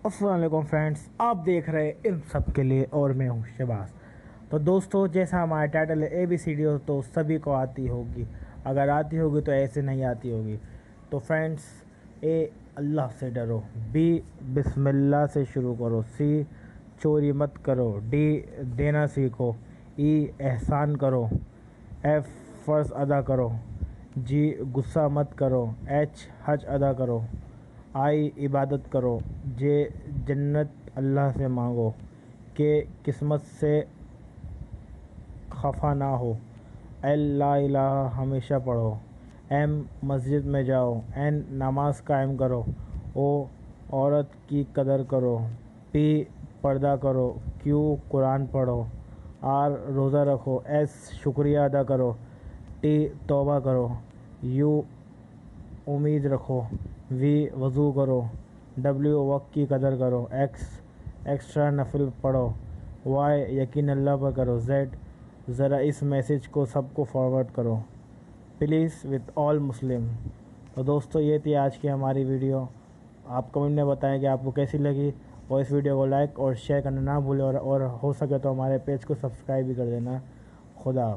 السلام علیکم فرینڈس، آپ دیکھ رہے ہیں ان سب کے لیے اور میں ہوں شہباز۔ تو دوستو، جیسا ہمارا ٹائٹل ہے ABCD تو سبھی کو آتی ہوگی، اگر آتی ہوگی تو ایسے نہیں آتی ہوگی۔ تو فرینڈس، A اللہ سے ڈرو، B بسم اللہ سے شروع کرو، C چوری مت کرو، D دینا سیکھو، E احسان کرو، F فرض ادا کرو، G غصہ مت کرو، H حج ادا کرو، آئی عبادت کرو، جے جنت اللہ سے مانگو، کہ قسمت سے خفا نہ ہو، ایل لا الہ ہمیشہ پڑھو، ایم مسجد میں جاؤ، این نماز قائم کرو، او عورت کی قدر کرو، پی پردہ کرو، کیو قرآن پڑھو، آر روزہ رکھو، ایس شکریہ ادا کرو، ٹی توبہ کرو، یو امید رکھو، وی وضو کرو، ڈبلیو وقت کی قدر کرو، ایکس ایکسٹرا نفل پڑھو، وائی یقین اللہ پر کرو، زیڈ ذرا اس میسیج کو سب کو فارورڈ کرو، پلیز وتھ آل مسلم۔ تو دوستو، یہ تھی آج کی ہماری ویڈیو۔ آپ کمنٹ میں بتائیں کہ آپ کو کیسی لگی، اور اس ویڈیو کو لائک اور شیئر کرنا نہ بھولیں، اور ہو سکے تو ہمارے پیج کو سبسکرائب بھی کر دینا۔ خدا